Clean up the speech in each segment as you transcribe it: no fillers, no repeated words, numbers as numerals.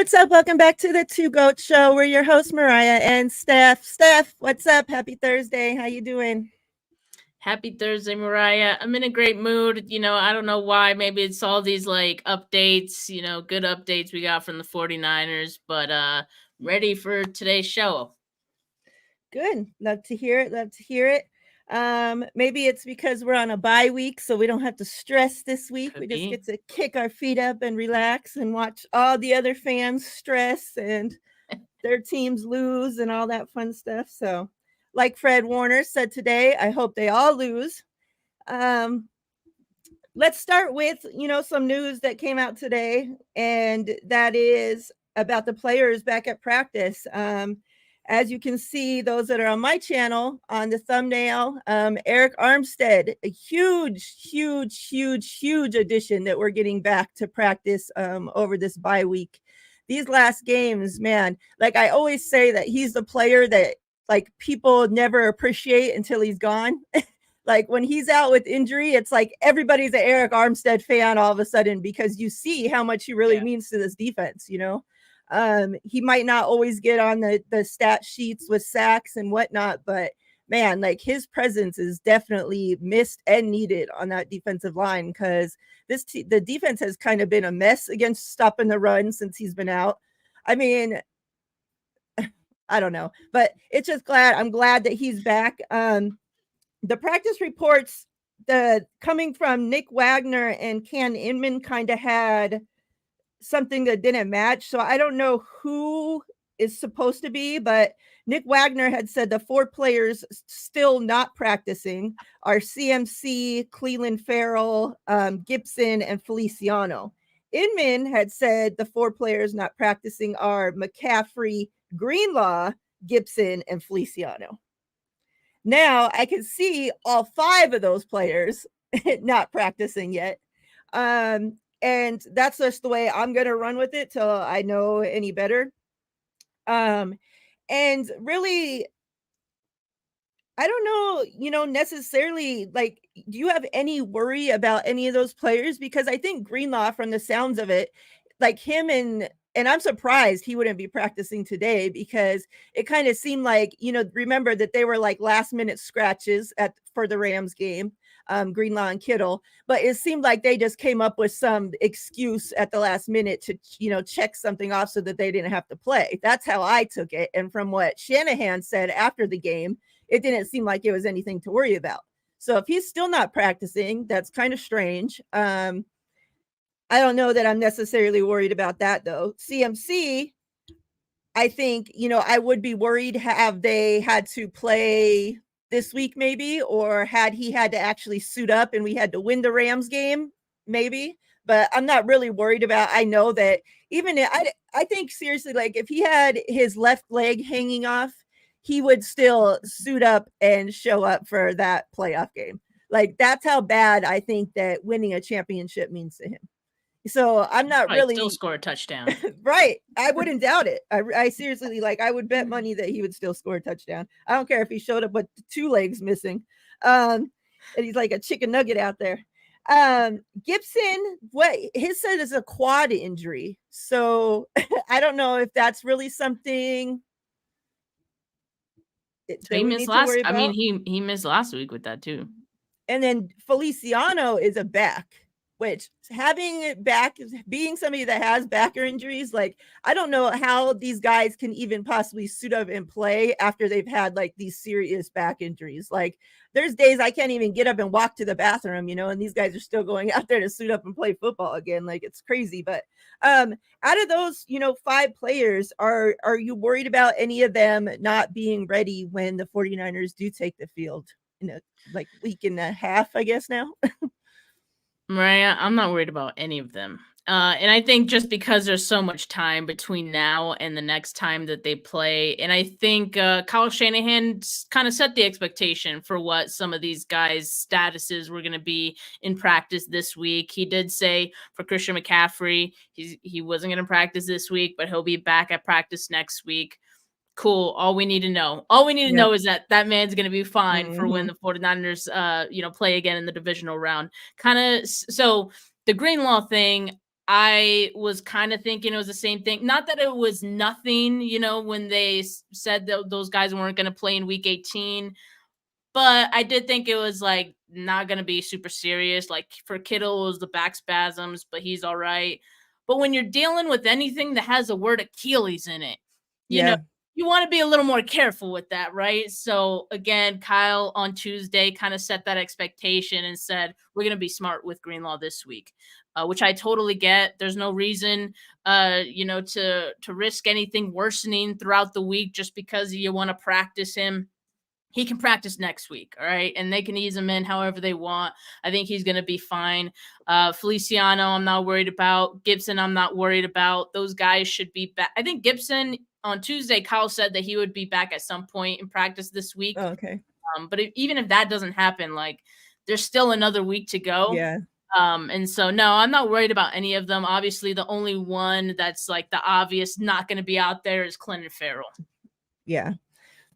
what's up? Welcome back to the Two Goat Show. We're your hosts, Miriah and Steph. Steph, what's up? Happy Thursday. How you doing? Happy Thursday, Miriah. I'm in a great mood. I don't know why. Maybe it's all these updates, good updates we got from the 49ers, but ready for today's show. Good. Love to hear it. Love to hear it. Maybe it's because we're on a bye week, so we don't have to stress this week. Could We just be. get to kick our feet up and relax and watch all the other fans stress and their teams lose and all that fun stuff. So, like Fred Warner said today, I hope they all lose. Um, let's start with some news that came out today, and that is about the players back at practice. As you can see, those that are on my channel on the thumbnail, Eric Armstead, a huge addition that we're getting back to practice over this bye week. These last games, man, like I always say that he's the player that like people never appreciate until he's gone. Like when he's out with injury, it's like everybody's an Eric Armstead fan all of a sudden because you see how much he really means to this defense, He might not always get on the stat sheets with sacks and whatnot, but man, like his presence is definitely missed and needed on that defensive line because the defense has kind of been a mess against stopping the run since he's been out. I mean, I don't know, but I'm glad that he's back. The practice reports coming from Nick Wagner and Ken Inman kind of had something that didn't match. So I don't know who is supposed to be, but Nick Wagner had said the 4 players still not practicing are CMC, Cleveland Farrell, Gibson, and Feliciano. Inman had said the 4 players not practicing are McCaffrey, Greenlaw, Gibson, and Feliciano. Now I can see all 5 of those players not practicing yet. And that's just the way I'm going to run with it till I know any better. And really, I don't know, necessarily, like, do you have any worry about any of those players? Because I think Greenlaw, from the sounds of it, like him and I'm surprised he wouldn't be practicing today because it kind of seemed like, remember that they were like last minute scratches for the Rams game, Greenlaw and Kittle, but it seemed like they just came up with some excuse at the last minute to, check something off so that they didn't have to play. That's how I took it. And from what Shanahan said after the game, it didn't seem like it was anything to worry about. So if he's still not practicing, that's kind of strange. I don't know that I'm necessarily worried about that though. CMC, I think, I would be worried have they had to play this week maybe, or had he had to actually suit up and we had to win the Rams game maybe, but I'm not really worried about. I know that even I think seriously, like if he had his left leg hanging off, he would still suit up and show up for that playoff game. Like that's how bad I think that winning a championship means to him. So I'm not really still score a touchdown. Right. I wouldn't doubt it. I seriously, like, I would bet money that he would still score a touchdown. I don't care if he showed up with 2 legs missing. And he's like a chicken nugget out there. Gibson, what his said is a quad injury. So I don't know if that's really something that he missed last. I mean, he missed last week with that too. And then Feliciano is a back, which having it back, being somebody that has back injuries, like I don't know how these guys can even possibly suit up and play after they've had like these serious back injuries. Like there's days I can't even get up and walk to the bathroom, and these guys are still going out there to suit up and play football again. Like it's crazy. But out of those, 5 players, are you worried about any of them not being ready when the 49ers do take the field in a like week and a half, I guess now? Miriah, I'm not worried about any of them. And I think just because there's so much time between now and the next time that they play, and I think Kyle Shanahan kind of set the expectation for what some of these guys' statuses were going to be in practice this week. He did say for Christian McCaffrey, he wasn't going to practice this week, but he'll be back at practice next week. Cool. All we need to know is that man's going to be fine for when the 49ers, play again in the divisional round. So the Greenlaw thing, I was kind of thinking it was the same thing. Not that it was nothing, when they said that those guys weren't going to play in week 18, but I did think it was like not going to be super serious. Like for Kittle, it was the back spasms, but he's all right. But when you're dealing with anything that has the word Achilles in it, you know, Yeah. you want to be a little more careful with that, right? So again, Kyle on Tuesday kind of set that expectation and said, we're going to be smart with Greenlaw this week, which I totally get. There's no reason, to risk anything worsening throughout the week just because you want to practice him. He can practice next week, all right? And they can ease him in however they want. I think he's going to be fine. Feliciano, I'm not worried about. Gibson, I'm not worried about. Those guys should be back. I think Gibson on Tuesday, Kyle said that he would be back at some point in practice this week. Oh, okay. But even if that doesn't happen, like there's still another week to go. Yeah. And so, no, I'm not worried about any of them. Obviously, the only one that's like the obvious not going to be out there is Clinton Farrell. Yeah.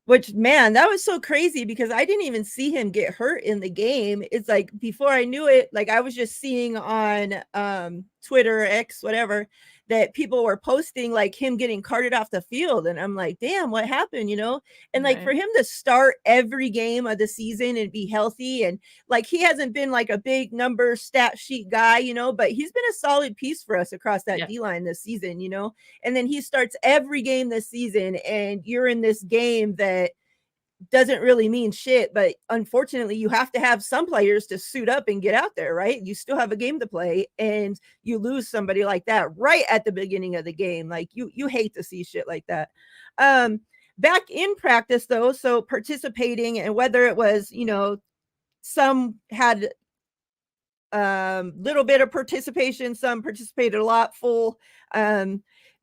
Which, man, that was so crazy because I didn't even see him get hurt in the game. It's like before I knew it, like I was just seeing on Twitter, X, whatever, that people were posting like him getting carted off the field. And I'm like, damn, what happened, And like for him to start every game of the season and be healthy, and like he hasn't been like a big number stat sheet guy, but he's been a solid piece for us across that D-line this season, and then he starts every game this season, and you're in this game that doesn't really mean shit, but unfortunately you have to have some players to suit up and get out there, right? You still have a game to play, and you lose somebody like that right at the beginning of the game. Like you hate to see shit like that. Back in practice though, so participating, and whether it was, some had little bit of participation, some participated a lot full,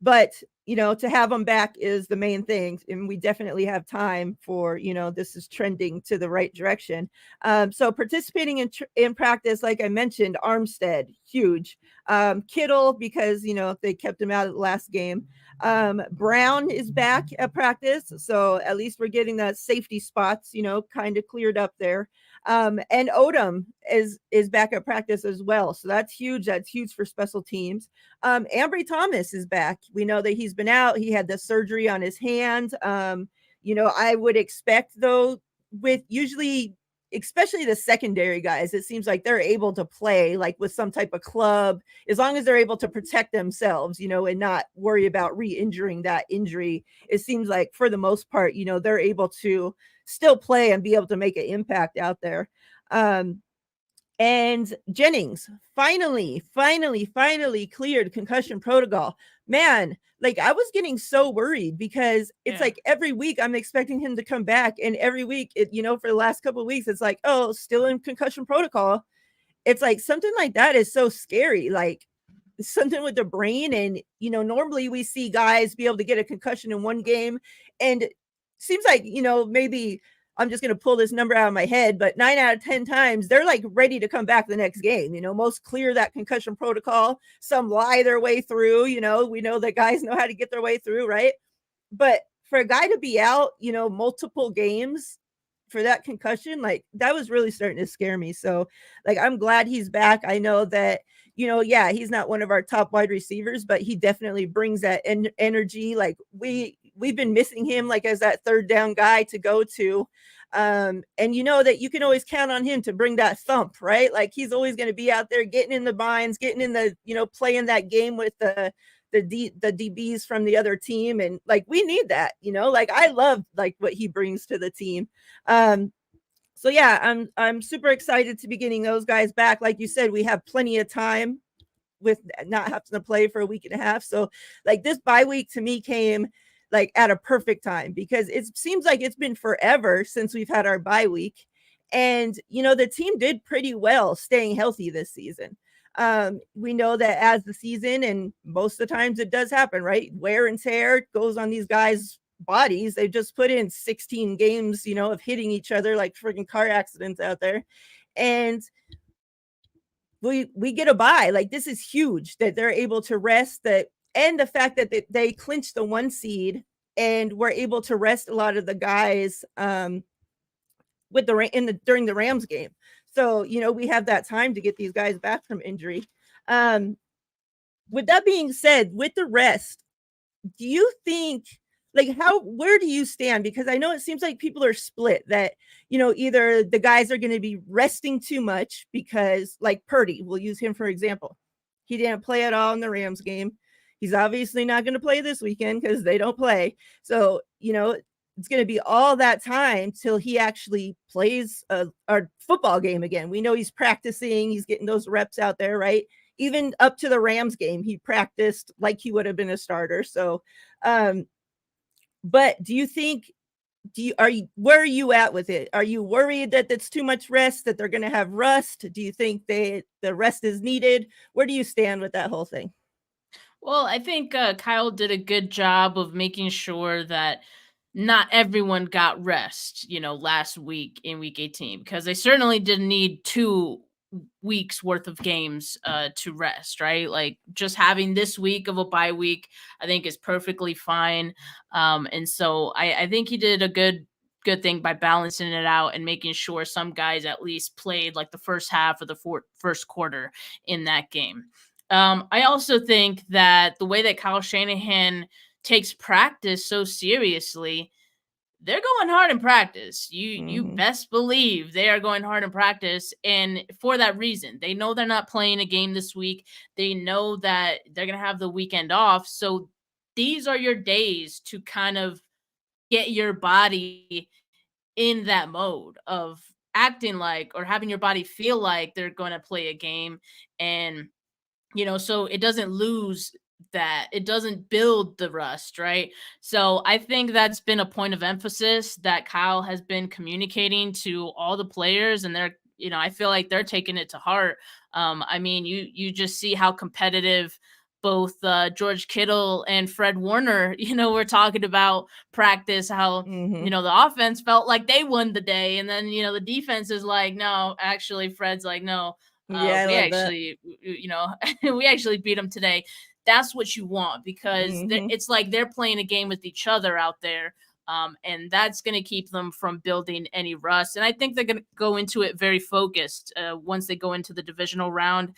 but to have them back is the main thing, and we definitely have time for this is trending to the right direction. So participating in practice, like I mentioned, Armstead, huge. Kittle, because they kept him out of the last game. Brown is back at practice, so at least we're getting that safety spots kind of cleared up there. And Odom is back at practice as well, so that's huge for special teams. Ambry Thomas is back. We know that he's been out. He had the surgery on his hand. I would expect though, with usually especially the secondary guys, it seems like they're able to play like with some type of club as long as they're able to protect themselves, and not worry about re-injuring that injury. It seems like for the most part, they're able to still play and be able to make an impact out there. And Jennings finally cleared concussion protocol. Man, like I was getting so worried because it's like every week I'm expecting him to come back, and every week for the last couple of weeks it's like, oh, still in concussion protocol. It's like something like that is so scary, like something with the brain. And normally we see guys be able to get a concussion in one game, and seems like maybe I'm just going to pull this number out of my head, but 9 out of 10 times they're like ready to come back the next game. Most clear that concussion protocol. Some lie their way through. We know that guys know how to get their way through, right? But for a guy to be out, multiple games for that concussion, like that was really starting to scare me. So like I'm glad he's back. I know that he's not one of our top wide receivers, but he definitely brings that energy. Like we've been missing him like as that third down guy to go to. And that you can always count on him to bring that thump, right? Like he's always going to be out there getting in the binds, getting in the, playing that game with the DBs from the other team. And like, we need that, like I love like what he brings to the team. So yeah, I'm super excited to be getting those guys back. Like you said, we have plenty of time with not having to play for a week and a half. So like this bye week to me came like at a perfect time, because it seems like it's been forever since we've had our bye week. And, the team did pretty well staying healthy this season. We know that as the season, and most of the times it does happen, right? Wear and tear goes on these guys' bodies. They just put in 16 games, of hitting each other like freaking car accidents out there. And we get a bye. Like this is huge that they're able to rest that, and the fact that they clinched the 1 seed and were able to rest a lot of the guys with during the Rams game. So, we have that time to get these guys back from injury. with that being said, with the rest, do you think, like, where do you stand? Because I know it seems like people are split that, either the guys are going to be resting too much because, like, Purdy, we'll use him for example. He didn't play at all in the Rams game. He's obviously not going to play this weekend because they don't play. So, it's going to be all that time till he actually plays a football game again. We know he's practicing, he's getting those reps out there, right? Even up to the Rams game, he practiced like he would have been a starter. So, but do you think, where are you at with it? Are you worried that it's too much rest, that they're going to have rust? Do you think the rest is needed? Where do you stand with that whole thing? Well, I think Kyle did a good job of making sure that not everyone got rest, last week in week 18, because they certainly didn't need 2 weeks worth of games to rest, right? Like just having this week of a bye week, I think is perfectly fine. And so I think he did a good thing by balancing it out and making sure some guys at least played like the first half of the first quarter in that game. I also think that the way that Kyle Shanahan takes practice so seriously, they're going hard in practice. You best believe they are going hard in practice, and for that reason, they know they're not playing a game this week. They know that they're going to have the weekend off, so these are your days to kind of get your body in that mode of acting like or having your body feel like they're going to play a game. And so it doesn't lose that, it doesn't build the rust, right? So I think that's been a point of emphasis that Kyle has been communicating to all the players, and they're, I feel like they're taking it to heart. I mean, you just see how competitive both George Kittle and Fred Warner, were talking about practice, how the offense felt like they won the day, and then the defense is like, no, actually, Fred's like, no, Yeah, I we love that. actually, we actually beat them today. That's what you want, because it's like they're playing a game with each other out there. And that's going to keep them from building any rust. And I think they're going to go into it very focused once they go into the divisional round.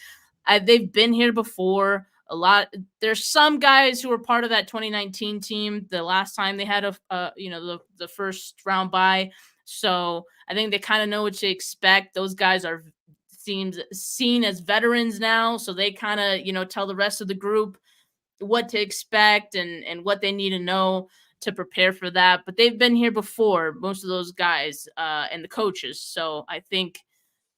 They've been here before a lot. There's some guys who were part of that 2019 team the last time they had the first round bye. So I think they kind of know what to expect. Those guys are seen as veterans now, so they kind of tell the rest of the group what to expect and what they need to know to prepare for that. But they've been here before, most of those guys and the coaches, so I think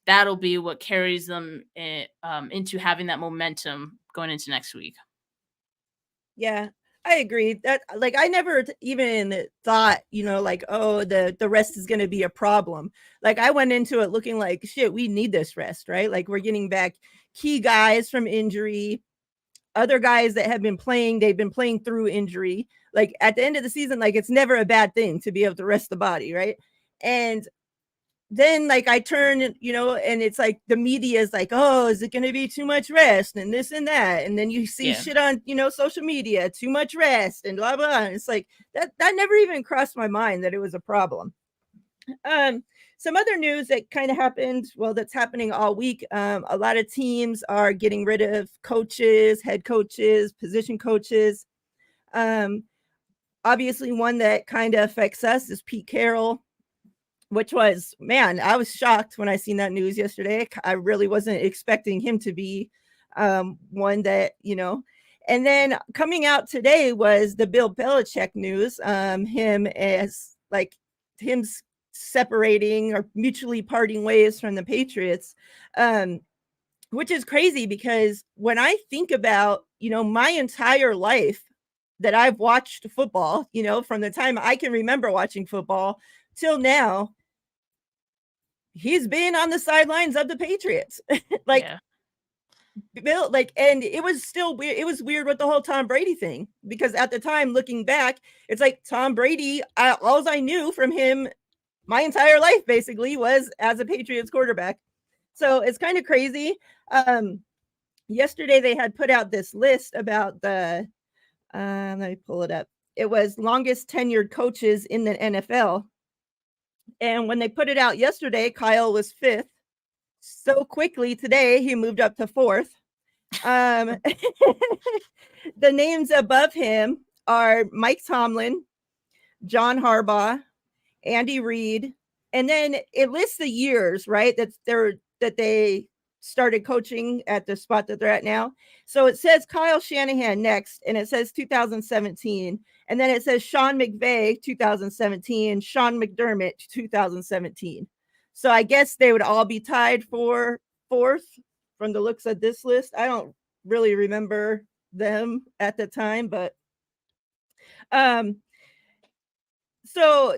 that'll be what carries them into having that momentum going into next week. Yeah, I agree. That, like, I never even thought, like, oh, the rest is going to be a problem. Like, I went into it looking like, shit, we need this rest, right? Like, we're getting back key guys from injury, other guys that have been playing, they've been playing through injury. Like, at the end of the season, like, it's never a bad thing to be able to rest the body, right? And then, like, I turn, and it's like the media is like, oh, is it going to be too much rest and this and that? And then you see shit on, social media, too much rest and blah, blah. And it's like that never even crossed my mind that it was a problem. Some other news that kind of happened, well, that's happening all week. A lot of teams are getting rid of coaches, head coaches, position coaches. Obviously, one that kind of affects us is Pete Carroll, which was, man, I was shocked when I seen that news yesterday. I really wasn't expecting him to be one that, and then coming out today was the Bill Belichick news, him separating or mutually parting ways from the Patriots, which is crazy because when I think about, my entire life that I've watched football, from the time I can remember watching football till now, he's been on the sidelines of the Patriots. Like, yeah. Bill, like, and it was still weird. It was weird with the whole Tom Brady thing, because at the time, looking back, it's like Tom Brady, all I knew from him my entire life basically was as a Patriots quarterback. So it's kind of crazy. Yesterday they had put out this list about the, let me pull it up. It was longest tenured coaches in the NFL. And when they put it out yesterday, Kyle was 5th. So quickly today, he moved up to 4th. The names above him are Mike Tomlin, John Harbaugh, Andy Reid, and then it lists the years, right? That they started coaching at the spot that they're at now. So it says Kyle Shanahan next, and it says 2017, and then it says Sean McVay 2017, Sean McDermott 2017. So I guess they would all be tied for fourth from the looks of this list. I don't really remember them at the time, but so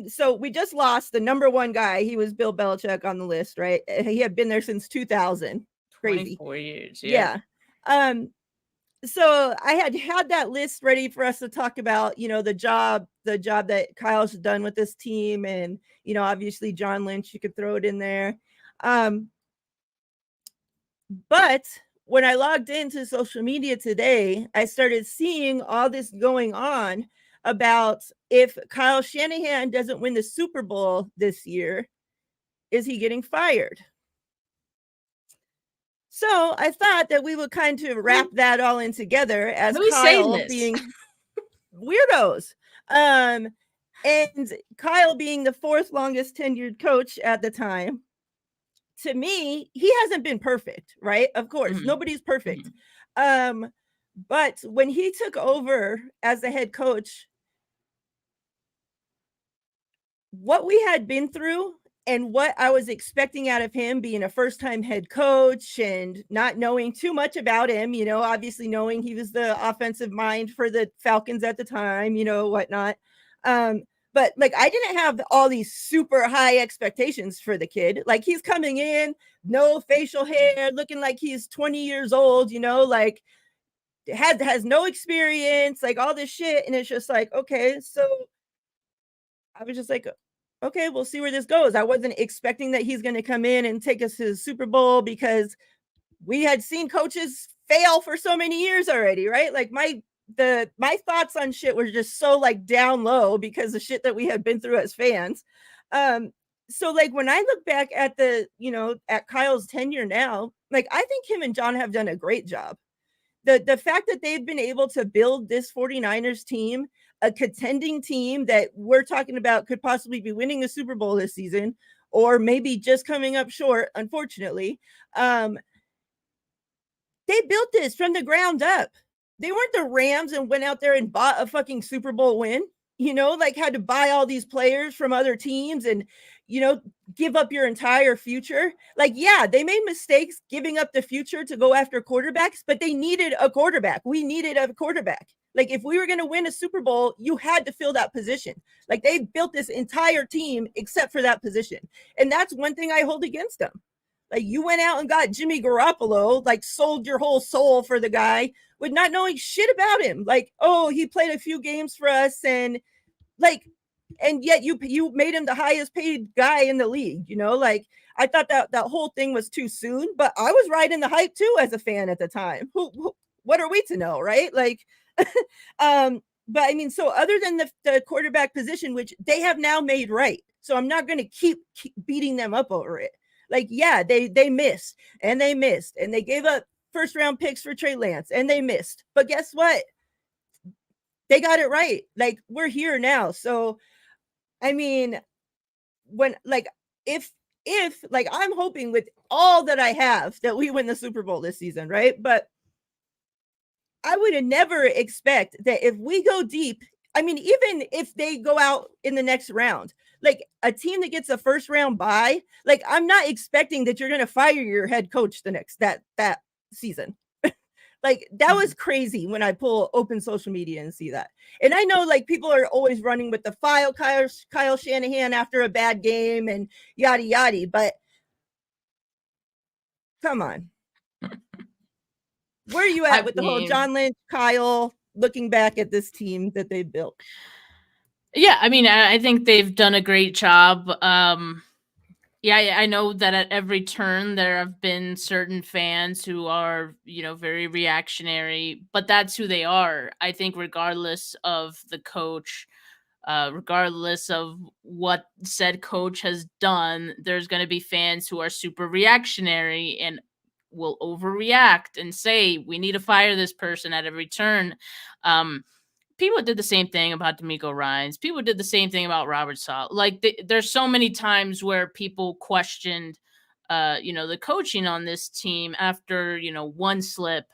so we just lost the number one guy. He was Bill Belichick on the list, right? He had been there since 2000. Crazy. 24 years. Yeah. So I had that list ready for us to talk about, the job that Kyle's done with this team, and obviously John Lynch, you could throw it in there. But when I logged into social media today, I started seeing all this going on about if Kyle Shanahan doesn't win the Super Bowl this year, is he getting fired? So I thought that we would kind of wrap that all in together as Kyle being weirdos. And Kyle being the fourth longest tenured coach at the time. To me, he hasn't been perfect, right? Of course, nobody's perfect. But when he took over as the head coach, what we had been through and what I was expecting out of him, being a first-time head coach and not knowing too much about him, obviously knowing he was the offensive mind for the Falcons at the time, whatnot. But I didn't have all these super high expectations for the kid. He's coming in, no facial hair, looking like he's 20 years old, has no experience, all this shit. And it's just okay, so I was just okay, we'll see where this goes. I wasn't expecting that he's going to come in and take us to the Super Bowl because we had seen coaches fail for so many years already, right? My thoughts on shit were just so down low because the shit that we had been through as fans. So when I look back at at Kyle's tenure now, I think him and John have done a great job. The fact that they've been able to build this 49ers team, a contending team that we're talking about could possibly be winning the Super Bowl this season, or maybe just coming up short, unfortunately. They built this from the ground up. They weren't the Rams and went out there and bought a fucking Super Bowl win, had to buy all these players from other teams and, give up your entire future. Yeah, they made mistakes giving up the future to go after quarterbacks, but they needed a quarterback. We needed a quarterback. If we were going to win a Super Bowl, you had to fill that position. They built this entire team except for that position. And that's one thing I hold against them. You went out and got Jimmy Garoppolo, sold your whole soul for the guy with not knowing shit about him. Oh, he played a few games for us and yet you made him the highest paid guy in the league, I thought that whole thing was too soon, but I was riding the hype too as a fan at the time. What are we to know, right? But I mean, so other than the quarterback position, which they have now made right, so I'm not going to keep beating them up over it. Yeah, they missed and they gave up first round picks for Trey Lance and they missed, but guess what? They got it right. We're here now. So, I mean, when if I'm hoping with all that I have that we win the Super Bowl this season, right? But I would have never expect that if we go deep, I mean, even if they go out in the next round, a team that gets a first round bye, I'm not expecting that you're going to fire your head coach the next that season. That was crazy when I pull open social media and see that. And I know people are always running with the file Kyle Shanahan after a bad game and yada yada, but come on. Where are you at with the whole John Lynch, Kyle, looking back at this team that they built? Yeah, I mean, I think they've done a great job. Yeah, I know that at every turn there have been certain fans who are, very reactionary, but that's who they are. I think regardless of the coach, regardless of what said coach has done, there's going to be fans who are super reactionary. And will overreact and say we need to fire this person at every turn. People did the same thing about D'Amico Ryans. People did the same thing about Robert Sala. Like there's so many times where people questioned, the coaching on this team after one slip,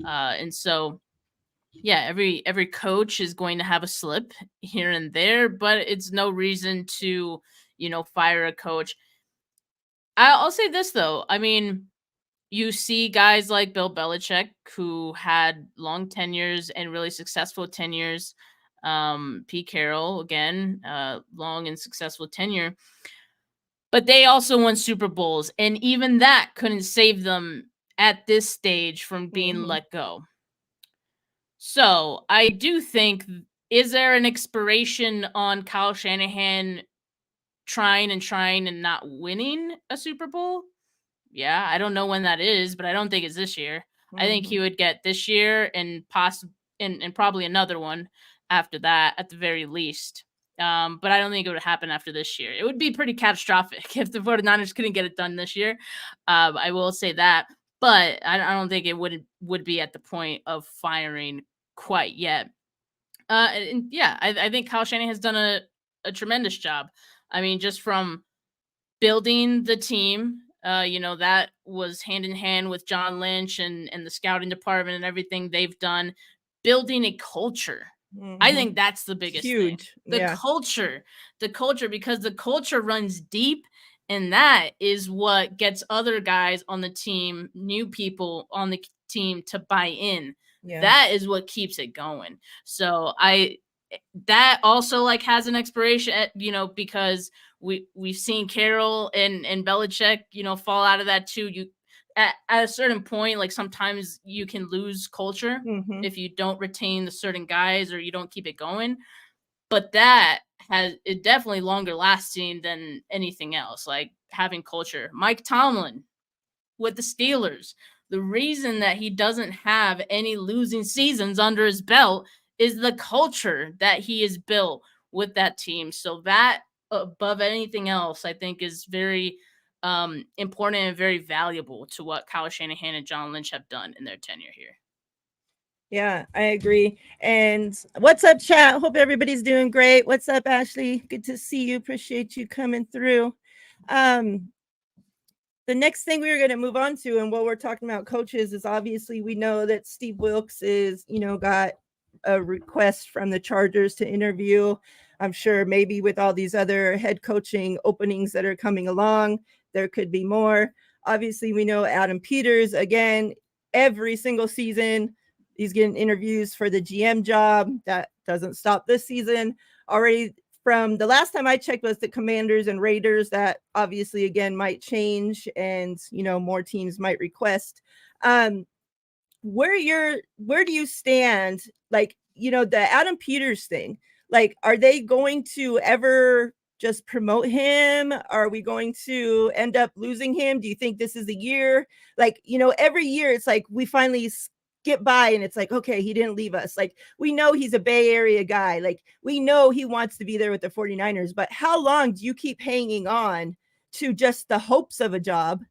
and so yeah, every coach is going to have a slip here and there, but it's no reason to fire a coach. I'll say this though. I mean, you see guys like Bill Belichick who had long tenures and really successful tenures. Pete Carroll, again, long and successful tenure. But they also won Super Bowls, and even that couldn't save them at this stage from being let go. So I do think, is there an expiration on Kyle Shanahan trying and not winning a Super Bowl? Yeah, I don't know when that is, but I don't think it's this year. I think he would get this year and and probably another one after that at the very least. But I don't think it would happen after this year. It would be pretty catastrophic if the 49ers couldn't get it done this year. I will say that. But I don't think it would be at the point of firing quite yet. And yeah, I think Kyle Shanahan has done a tremendous job. I mean, just from building the team, that was hand in hand with John Lynch and the scouting department and everything they've done. Building a culture. I think that's the biggest thing. The culture, because the culture runs deep, and that is what gets other guys on the team, new people on the team, to buy in. Yeah. That is what keeps it going. So that also like has an expiration, because we've seen Carroll and Belichick, fall out of that too. You at a certain point, like sometimes you can lose culture if you don't retain the certain guys or you don't keep it going. But that it definitely longer lasting than anything else, like having culture. Mike Tomlin with the Steelers, the reason that he doesn't have any losing seasons under his belt is the culture that he has built with that team. So that, above anything else, I think is very important and very valuable to what Kyle Shanahan and John Lynch have done in their tenure here. Yeah, I agree. And what's up, chat? Hope everybody's doing great. What's up, Ashley? Good to see you. Appreciate you coming through. The next thing we're going to move on to, and while we're talking about coaches, is obviously we know that Steve Wilkes is, got a request from the Chargers to interview. I'm sure maybe with all these other head coaching openings that are coming along, there could be more. Obviously, we know Adam Peters, again, every single season, he's getting interviews for the GM job. That doesn't stop this season. Already from the last time I checked was the Commanders and Raiders. That obviously, again, might change and, more teams might request. Where do you stand? Like, the Adam Peters thing, like, are they going to ever just promote him? Are we going to end up losing him? Do you think this is the year? Like, every year it's like we finally get by and it's like, okay, he didn't leave us. Like, we know he's a Bay Area guy. Like, we know he wants to be there with the 49ers, but how long do you keep hanging on to just the hopes of a job,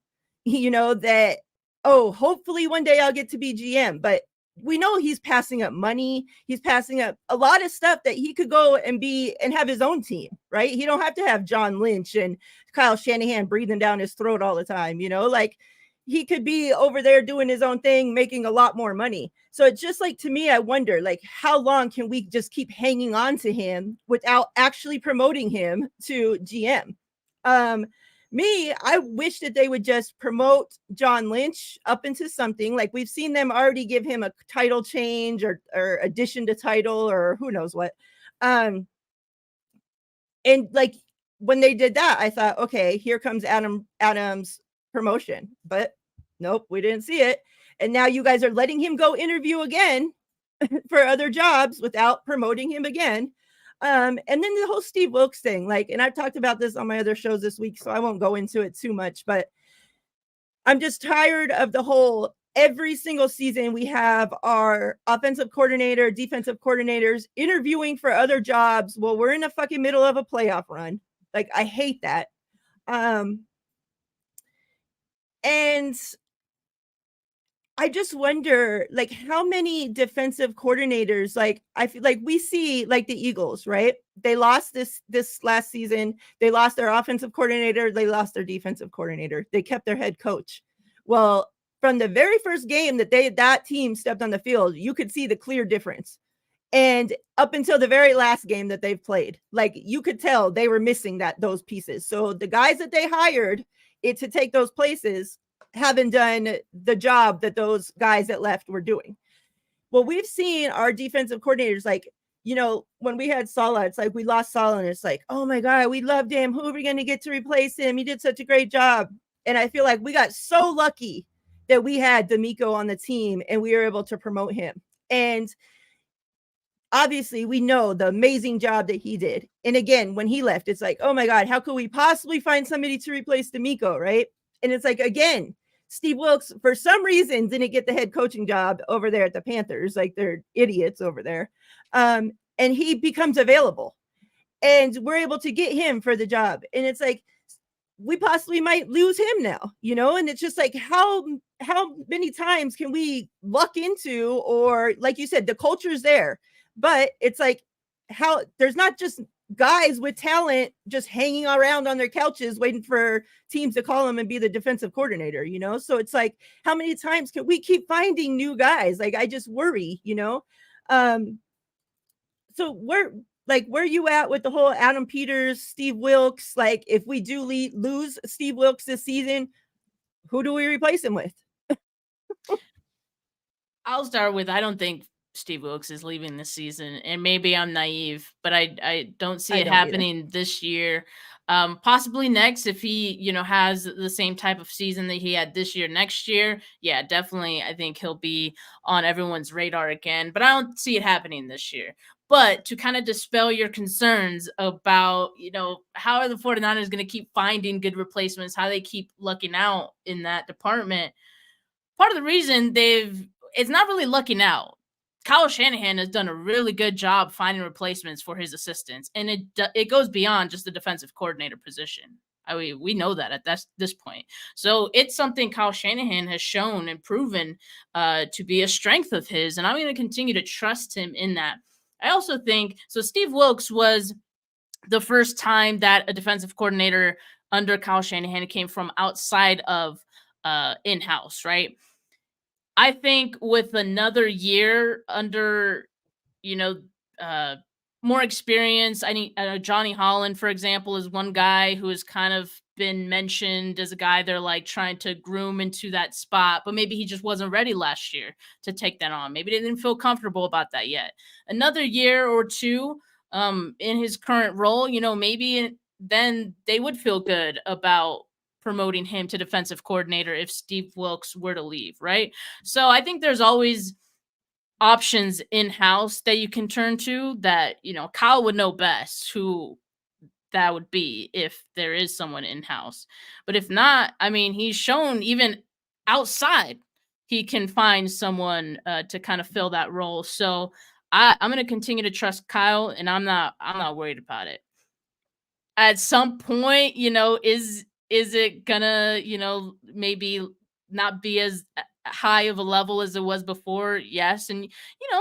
that, oh, hopefully one day I'll get to be GM, but we know he's passing up money. He's passing up a lot of stuff that he could go and be and have his own team, right? He don't have to have John Lynch and Kyle Shanahan breathing down his throat all the time, like he could be over there doing his own thing, making a lot more money. So it's just like, to me, I wonder, like, how long can we just keep hanging on to him without actually promoting him to GM? I wish that they would just promote John Lynch up into something. Like, we've seen them already give him a title change or addition to title or who knows what. And like when they did that, I thought, okay, here comes Adam's promotion, but nope, we didn't see it. And now you guys are letting him go interview again for other jobs without promoting him again. And then the whole Steve Wilkes thing, like, and I've talked about this on my other shows this week, so I won't go into it too much, but I'm just tired of the whole, every single season we have our offensive coordinator, defensive coordinators interviewing for other jobs. Well, we're in the fucking middle of a playoff run. Like, I hate that. And I just wonder, like, how many defensive coordinators, like, I feel like we see, like, the Eagles, right? They lost this last season. They lost their offensive coordinator. They lost their defensive coordinator. They kept their head coach. Well, from the very first game that team stepped on the field, you could see the clear difference. And up until the very last game that they've played, like, you could tell they were missing those pieces. So the guys that they hired to take those places haven't done the job that those guys that left were doing. Well, we've seen our defensive coordinators, like, when we had Salah, it's like we lost Salah, and it's like, oh my God, we loved him. Who are we going to get to replace him? He did such a great job. And I feel like we got so lucky that we had D'Amico on the team and we were able to promote him. And obviously we know the amazing job that he did. And again, when he left, it's like, oh my God, how could we possibly find somebody to replace D'Amico, right? And it's like, again, Steve Wilks, for some reason, didn't get the head coaching job over there at the Panthers. Like, they're idiots over there. And he becomes available. And we're able to get him for the job. And it's like, we possibly might lose him now, and it's just like, how many times can we luck into, or like you said, the culture's there, but it's like, how there's not just guys with talent just hanging around on their couches waiting for teams to call them and be the defensive coordinator, so it's like, how many times can we keep finding new guys? Like, I just worry, so where you at with the whole Adam Peters, Steve Wilks? Like, if we do lose Steve Wilks this season, who do we replace him with? I'll start with, I don't think Steve Wilks is leaving this season, and maybe I'm naive, but I don't see it happening this year. Possibly next, if he, has the same type of season that he had this year, next year, yeah, definitely, I think he'll be on everyone's radar again, but I don't see it happening this year. But to kind of dispel your concerns about, how are the 49ers going to keep finding good replacements, how they keep lucking out in that department, part of the reason it's not really lucking out. Kyle Shanahan has done a really good job finding replacements for his assistants, and it goes beyond just the defensive coordinator position. We know that at this point. So it's something Kyle Shanahan has shown and proven to be a strength of his, and I'm going to continue to trust him in that. I also think, so Steve Wilks was the first time that a defensive coordinator under Kyle Shanahan came from outside of in-house, right? I think with another year under, more experience, I know Johnny Holland, for example, is one guy who has kind of been mentioned as a guy they're like trying to groom into that spot, but maybe he just wasn't ready last year to take that on. Maybe they didn't feel comfortable about that yet. Another year or two in his current role, maybe then they would feel good about promoting him to defensive coordinator if Steve Wilks were to leave, right? So I think there's always options in-house that you can turn to that, Kyle would know best who that would be if there is someone in-house. But if not, I mean, he's shown even outside he can find someone to kind of fill that role. So I'm going to continue to trust Kyle, and I'm not worried about it. At some point, is it gonna, maybe not be as high of a level as it was before? Yes. And,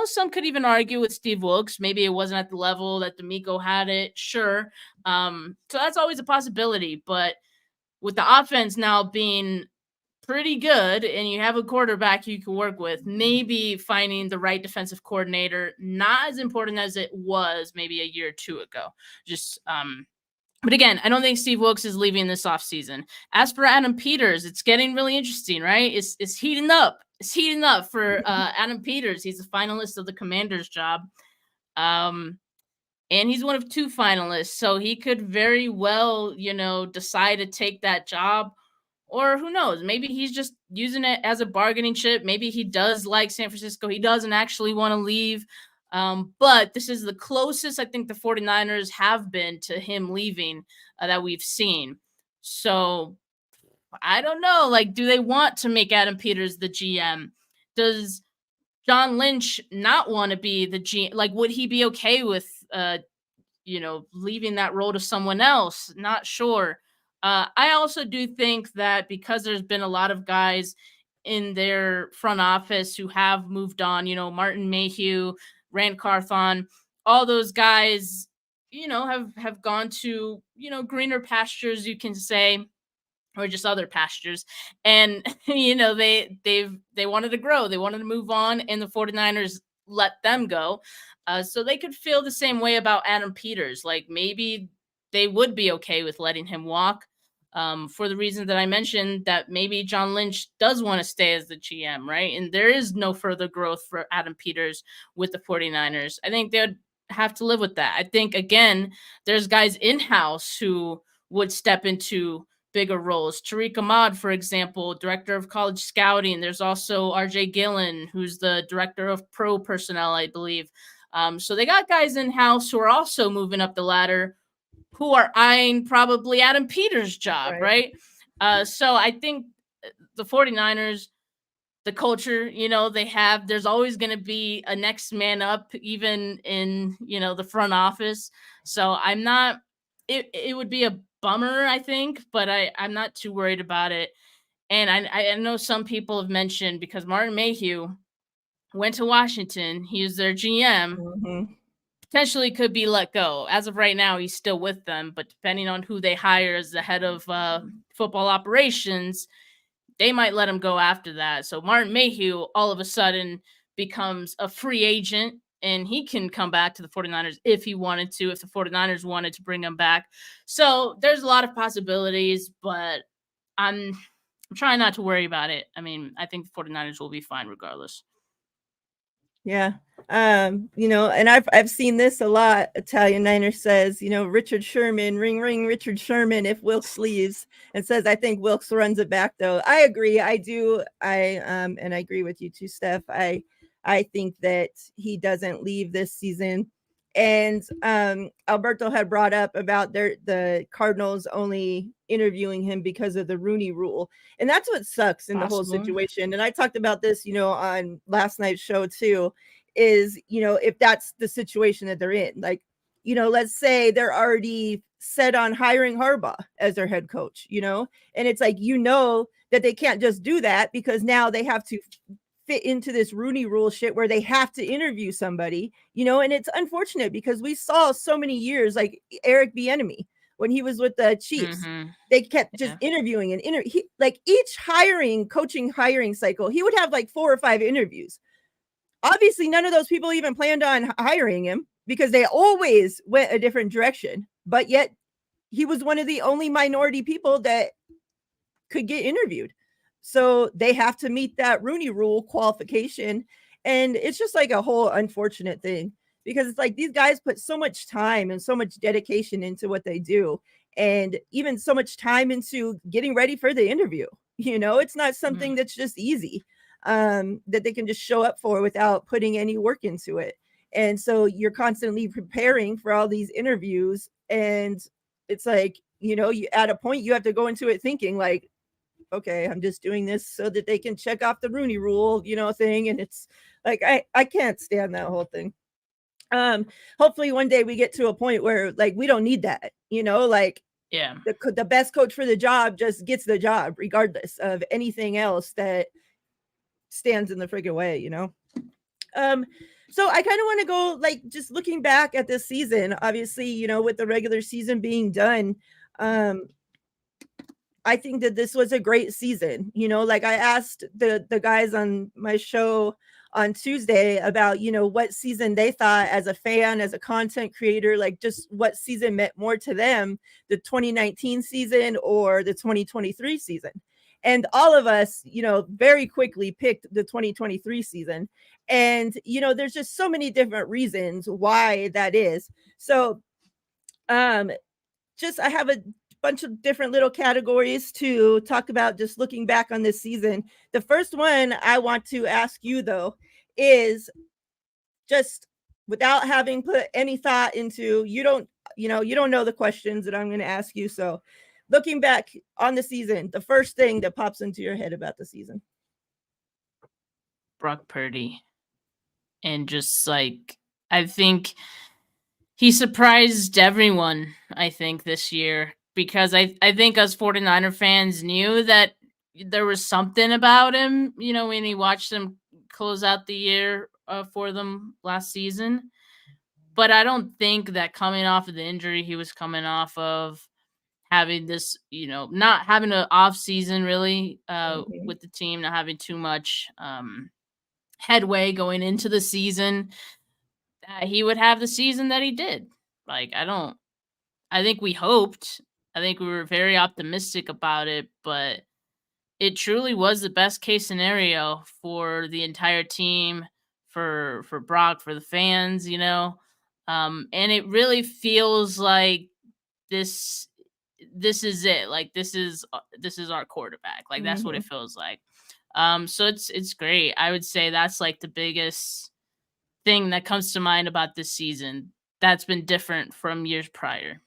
some could even argue with Steve Wilks, maybe it wasn't at the level that D'Amico had it. Sure. So that's always a possibility. But with the offense now being pretty good and you have a quarterback you can work with, maybe finding the right defensive coordinator, not as important as it was maybe a year or two ago. But again, I don't think Steve Wilks is leaving this offseason. As for Adam Peters, it's getting really interesting, right? It's heating up. It's heating up for Adam Peters. He's a finalist of the Commander's job. And he's one of two finalists. So he could very well, decide to take that job. Or who knows? Maybe he's just using it as a bargaining chip. Maybe he does like San Francisco. He doesn't actually want to leave. But this is the closest I think the 49ers have been to him leaving that we've seen. So I don't know. Like, do they want to make Adam Peters the GM? Does John Lynch not want to be the GM? Like, would he be okay with, leaving that role to someone else? Not sure. I also do think that because there's been a lot of guys in their front office who have moved on, Martin Mayhew, Rand Carthon, all those guys, have gone to, greener pastures, you can say, or just other pastures. And they wanted to grow, they wanted to move on, and the 49ers let them go. So they could feel the same way about Adam Peters. Like maybe they would be okay with letting him walk, for the reason that I mentioned, that maybe John Lynch does want to stay as the GM, right? And there is no further growth for Adam Peters with the 49ers. I think they'd have to live with that. I think, again, there's guys in-house who would step into bigger roles. Tariq Ahmad, for example, director of college scouting. There's also RJ Gillen, who's the director of pro personnel, I believe. So they got guys in-house who are also moving up the ladder, who are eyeing probably Adam Peters' job, right? So I think the 49ers, the culture, there's always going to be a next man up, even in, the front office. So I'm not, it would be a bummer, I think, but I'm not too worried about it. And I know some people have mentioned, because Martin Mayhew went to Washington, he was their GM, potentially could be let go. As of right now, he's still with them, but depending on who they hire as the head of football operations, they might let him go after that. So Martin Mayhew all of a sudden becomes a free agent, and he can come back to the 49ers if he wanted to, if the 49ers wanted to bring him back. So there's a lot of possibilities, but I'm trying not to worry about it. I mean, I think the 49ers will be fine regardless. Yeah. And I've seen this a lot. Italian Niner says, Richard Sherman, ring, ring, Richard Sherman, if Wilkes leaves, and says, I think Wilkes runs it back though. I agree. I do. And I agree with you too, Steph. I think that he doesn't leave this season. And Alberto had brought up about the Cardinals only interviewing him because of the Rooney Rule. And that's what sucks in the whole situation. And I talked about this, on last night's show too, is, if that's the situation that they're in, like, let's say they're already set on hiring Harbaugh as their head coach, and it's like, that they can't just do that, because now they have to fit into this Rooney Rule shit where they have to interview somebody, and it's unfortunate because we saw so many years, like Eric Bieniemy when he was with the Chiefs, they kept just interviewing and like each coaching hiring cycle, he would have like 4 or 5 interviews. Obviously, none of those people even planned on hiring him because they always went a different direction, but yet he was one of the only minority people that could get interviewed. So they have to meet that Rooney Rule qualification. And it's just like a whole unfortunate thing, because it's like these guys put so much time and so much dedication into what they do, and even so much time into getting ready for the interview. It's not something that's just easy, that they can just show up for without putting any work into it. And so you're constantly preparing for all these interviews. And it's like, you at a point you have to go into it thinking like, okay, I'm just doing this so that they can check off the Rooney Rule, thing. And it's like, I can't stand that whole thing. Hopefully one day we get to a point where like, we don't need that, like, the best coach for the job just gets the job regardless of anything else that stands in the friggin' way, So I kind of want to go like just looking back at this season, obviously, with the regular season being done. I think that this was a great season. Like I asked the guys on my show on Tuesday about, what season they thought as a fan, as a content creator, like just what season meant more to them, the 2019 season or the 2023 season. And all of us, very quickly picked the 2023 season. And, there's just so many different reasons why that is. So, I have a bunch of different little categories to talk about, just looking back on this season. The first one I want to ask you though is, just without having put any thought into, you don't know the questions that I'm going to ask you. So looking back on the season, the first thing that pops into your head about the season. Brock Purdy. And just like, I think he surprised everyone, I think, this year, because I think us 49er fans knew that there was something about him, when he watched them close out the year for them last season. But I don't think that coming off of the injury he was coming off of, having this, not having an off season really Mhm. with the team, not having too much headway going into the season, that he would have the season that he did. Like, I think we hoped, I think we were very optimistic about it, but it truly was the best case scenario for the entire team, for Brock, for the fans, and it really feels like this this is it. Like, this is our quarterback. Like, that's what it Mhm. feels like. So it's great. I would say that's like the biggest thing that comes to mind about this season that's been different from years prior.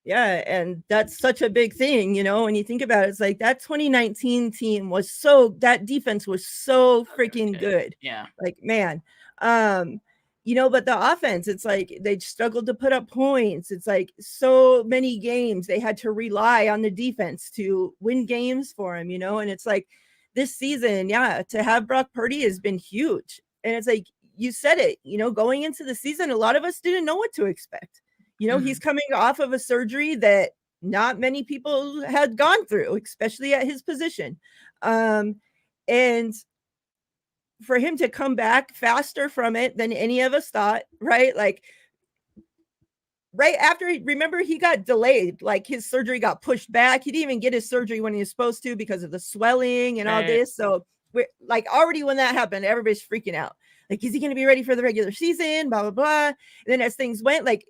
Yeah, and that's such a big thing, when you think about it. It's like that 2019 team was so that defense was so Oh, very freaking good. good. Yeah. Like, man. Um, but the offense, it's like they struggled to put up points. It's like so many games they had to rely on the defense to win games for him, and it's like this season, yeah, to have Brock Purdy has been huge. And it's like you said it, going into the season, a lot of us didn't know what to expect. He's Mhm. coming off of a surgery that not many people had gone through, especially at his position. And for him to come back faster from it than any of us thought, right? Like right after remember he got delayed, like his surgery got pushed back. He didn't even get his surgery when he was supposed to because of the swelling and all Right. this. So we're like already when that happened, everybody's freaking out. Like, is he going to be ready for the regular season? Blah blah blah. And then as things went, like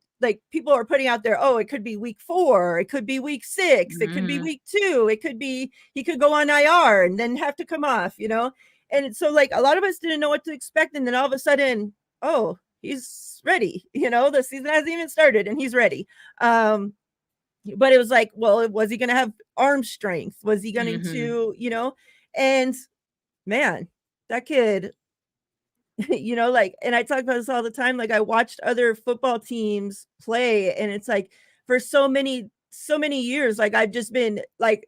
people are putting out there, oh, it could be week 4, it could be week 6, it could be Mhm. week 2, it could be he could go on IR and then have to come off. And so like a lot of us didn't know what to expect, and then all of a sudden, oh, he's ready. The season hasn't even started and he's ready. But it was like, well, was he going to have arm strength? Was he going Mhm. to, and man, that kid, like, and I talk about this all the time. Like, I watched other football teams play, and it's like for so many years, like I've just been like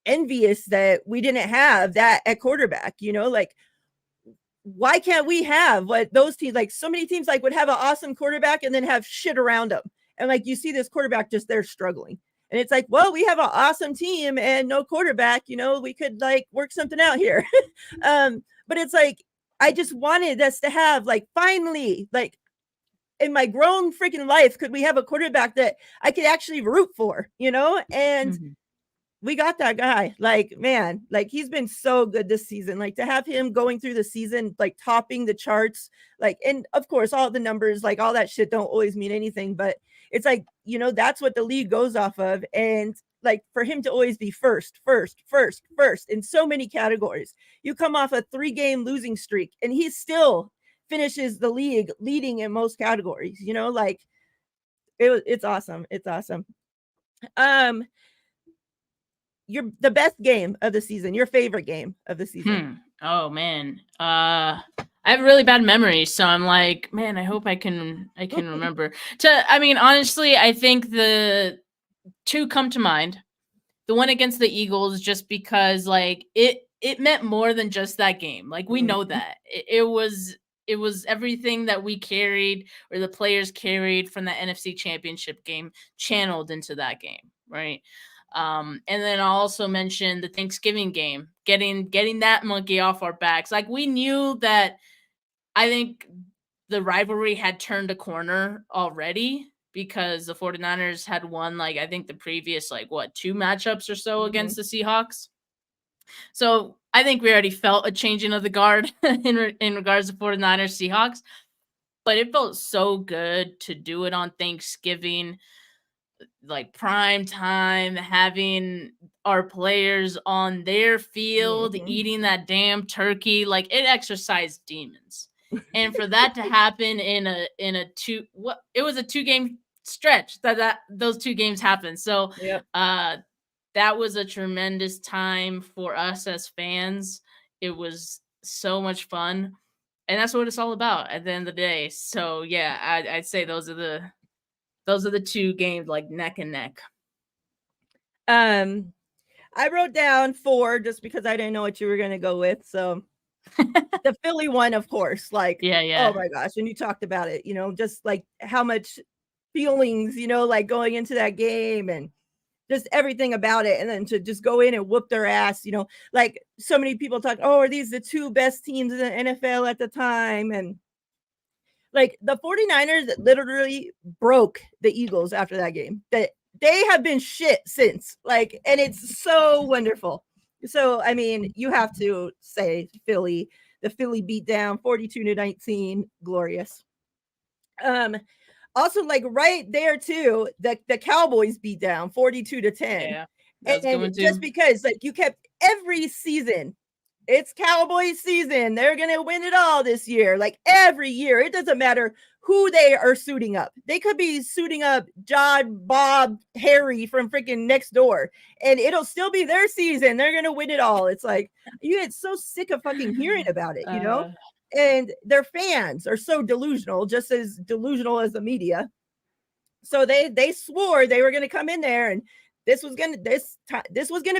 envious that we didn't have that at quarterback, like why can't we have what those teams, like so many teams like would have an awesome quarterback and then have shit around them, and like you see this quarterback just there struggling, and it's like, well, we have an awesome team and no quarterback, we could like work something out here. But it's like I just wanted us to have like finally, like in my grown freaking life, could we have a quarterback that I could actually root for, and Mhm. we got that guy. Like, man, like he's been so good this season. Like to have him going through the season, like topping the charts, like, and of course, all the numbers, like all that shit don't always mean anything, but it's like, that's what the league goes off of. And like for him to always be first in so many categories. You come off a 3-game losing streak and he still finishes the league leading in most categories, like it's awesome. It's awesome. Um, the best game of the season, your favorite game of the season. Oh man. I have really bad memory, so I'm like, man, I hope I can remember. I mean, honestly, I think the two come to mind. The one against the Eagles, just because like it meant more than just that game. Like, we know Mhm. that. It was everything that we carried, or the players carried from the NFC Championship game, channeled into that game, right? And then I'll also mention the Thanksgiving game, getting that monkey off our backs. Like, we knew that. I think the rivalry had turned a corner already, because the 49ers had won, like, I think the previous, like, what, 2 matchups or so Mhm. against the Seahawks. So I think we already felt a changing of the guard in regards to 49ers Seahawks, but it felt so good to do it on Thanksgiving, like prime time, having our players on their field Mhm. eating that damn turkey. Like, it exercised demons. And for that to happen in a two, what, it was a 2-game stretch that those 2 games happened. So Yep. uh that was a tremendous time for us as fans. It was so much fun, and that's what it's all about at the end of the day. So yeah, I'd say those are the 2 games, like, neck and neck. Um, I wrote down 4 just because I didn't know what you were gonna go with. So the Philly one, of course, like, Yeah. oh my gosh, and you talked about it, just like how much feelings, like going into that game and just everything about it. And then to just go in and whoop their ass, like so many people talk, oh, are these the 2 best teams in the NFL at the time? And like the 49ers literally broke the Eagles after that game. That they have been shit since. Like, and it's so wonderful. So, I mean, you have to say Philly, the Philly beat down 42-19, glorious. Also, like right there too, the Cowboys beat down 42-10. Yeah, that was a good one And just too. because like you kept every season, it's Cowboys season. They're gonna win it all this year. Like every year, it doesn't matter who they are suiting up. They could be suiting up John, Bob, Harry from freaking next door, and it'll still be their season. They're gonna win it all. It's like you get so sick of fucking hearing about it, And their fans are so delusional, just as delusional as the media. So they swore they were gonna come in there and this was gonna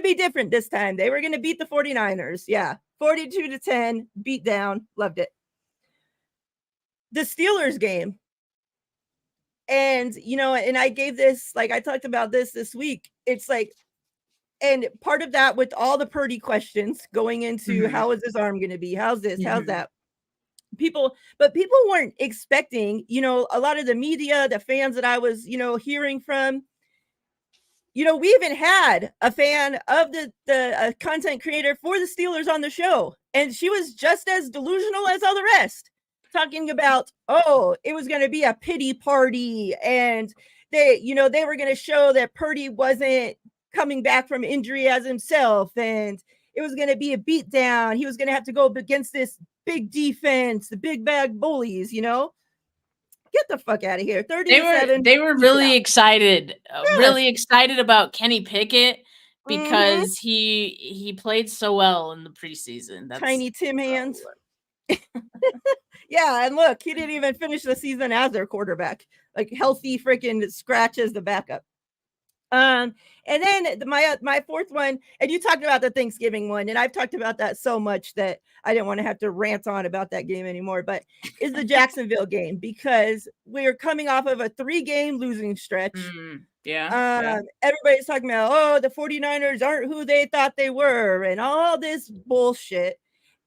be different this time. They were gonna beat the 49ers. Yeah. 42-10, beat down. Loved it. The Steelers game. And and I gave this, like I talked about this week. It's like, and part of that with all the Purdy questions going into how is his arm gonna be? How's this? How's that? People weren't expecting, a lot of the media, the fans that I was, hearing from. We even had a fan of the content creator for the Steelers on the show, and she was just as delusional as all the rest, talking about, oh, it was going to be a pity party, and they were going to show that Purdy wasn't coming back from injury as himself, and it was going to be a beatdown. He was going to have to go up against this big defense, the big bag bullies, Get the fuck out of here. 30-7. They were really excited, really excited about Kenny Pickett because he played so well in the preseason. That's Tiny Tim hands. Yeah, and look, he didn't even finish the season as their quarterback. Like healthy freaking scratches the backup. And then my fourth one, and you talked about the Thanksgiving one, and I've talked about that so much that I didn't want to have to rant on about that game anymore, but is the Jacksonville game, because we're coming off of a 3-game losing stretch. Everybody's talking about, oh, the 49ers aren't who they thought they were and all this bullshit.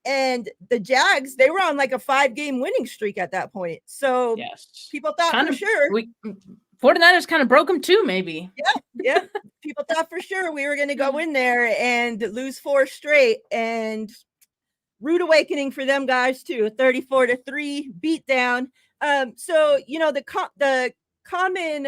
And the Jags, they were on like a 5-game winning streak at that point. So people thought sure. 49ers kind of broke them too, maybe. Yeah. People thought for sure we were going to go in there and lose 4 straight, and rude awakening for them guys too. 34-3 beat down. So the common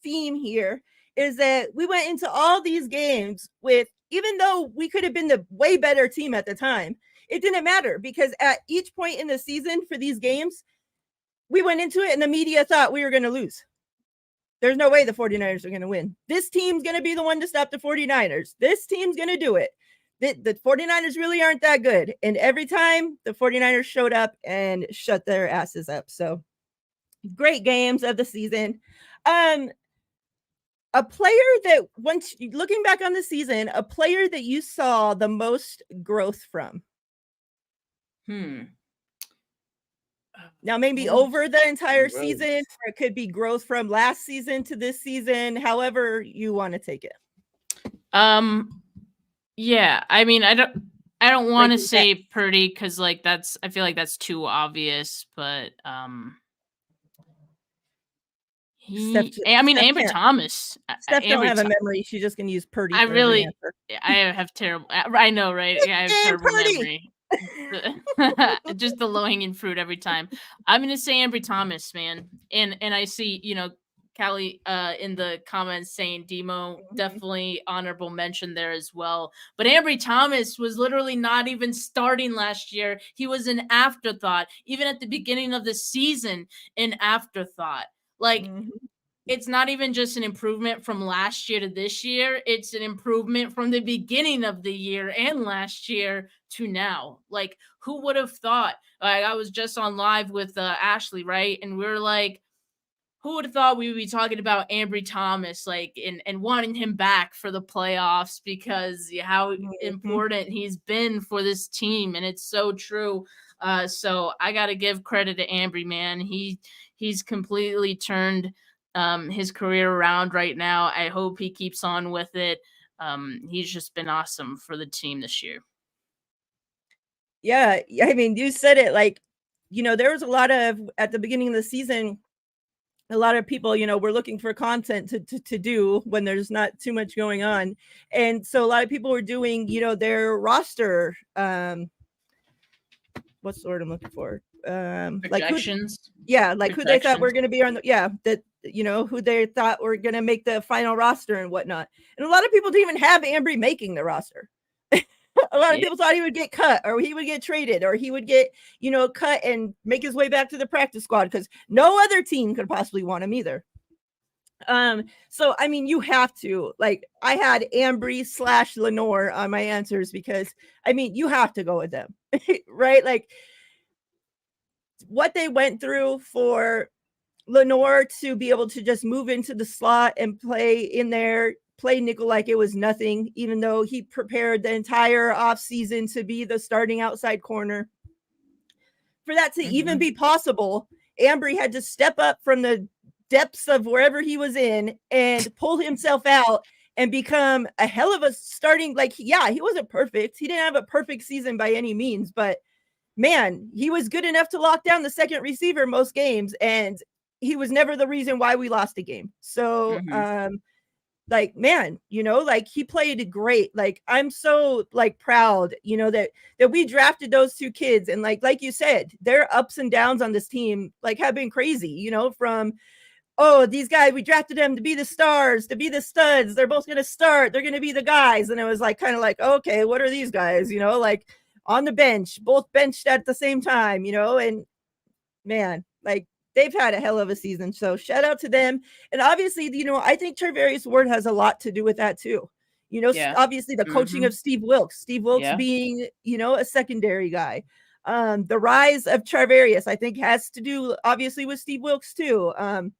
theme here is that we went into all these games with, even though we could have been the way better team at the time, it didn't matter, because at each point in the season for these games, we went into it and the media thought we were going to lose. There's no way the 49ers are going to win. This team's going to be the one to stop the 49ers. This team's going to do it. The 49ers really aren't that good. And every time the 49ers showed up and shut their asses up. So great games of the season. A player that, once looking back on the season, a player that you saw the most growth from. Now, maybe over the entire season, or it could be growth from last season to this season, however you want to take it. Yeah, I mean, I don't want to say Purdy because like I feel like that's too obvious, but Amber Thomas. Steph don't have a memory. She's just gonna use Purdy. I have terrible. I know, right? Yeah, I have terrible memory. Just the low-hanging fruit every time. I'm gonna say Ambry Thomas, man, and I see Callie in the comments saying Demo, definitely honorable mention there as well. But Ambry Thomas was literally not even starting last year. He was an afterthought, even at the beginning of the season, an afterthought. Like it's not even just an improvement from last year to this year. It's an improvement from the beginning of the year and last year to now. Like, who would have thought? Like, I was just on live with Ashley, right? And we were like, who would have thought we would be talking about Ambry Thomas, like, and wanting him back for the playoffs because how important he's been for this team, and it's so true. So I got to give credit to Ambry, man. He's completely turned his career around right now. I hope he keeps on with it. He's just been awesome for the team this year. Yeah, I mean, you said it, like, there was a lot of, at the beginning of the season, a lot of people, were looking for content to do when there's not too much going on. And so a lot of people were doing, their roster, what's the word I'm looking for? Projections. Like who they thought were going to be on who they thought were going to make the final roster and whatnot. And a lot of people didn't even have Ambry making the roster. A lot of people thought he would get cut or he would get traded or he would get, cut and make his way back to the practice squad because no other team could possibly want him either. So, I mean, you have to, like, I had Ambry / Lenore on my answers because, I mean, you have to go with them, right? Like, what they went through for Lenore to be able to just move into the slot and play in there, play nickel like it was nothing, even though he prepared the entire offseason to be the starting outside corner. For that to even be possible, Ambry had to step up from the depths of wherever he was in and pull himself out and become a hell of a starting, like, yeah, he wasn't perfect. He didn't have a perfect season by any means, but man, he was good enough to lock down the second receiver most games, and he was never the reason why we lost a game. So, like, man, like, he played great. Like, I'm so, like, proud, that we drafted those two kids. And like you said, their ups and downs on this team, like, have been crazy, from, oh, these guys, we drafted them to be the stars, to be the studs. They're both going to start. They're going to be the guys. And it was like, kind of like, okay, what are these guys, like on the bench, both benched at the same time, and man, like, they've had a hell of a season. So shout out to them. And obviously, I think Tarvarius Ward has a lot to do with that too. Obviously the coaching of Steve Wilkes being, a secondary guy. The rise of Tarvarius, I think, has to do obviously with Steve Wilkes too. And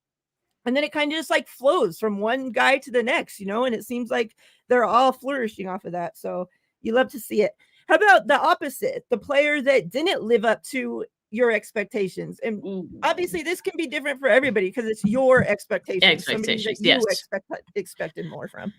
then it kind of just like flows from one guy to the next, and it seems like they're all flourishing off of that. So you love to see it. How about the opposite, the player that didn't live up to your expectations? And obviously this can be different for everybody because it's your expectations. Somebody that you expected more from.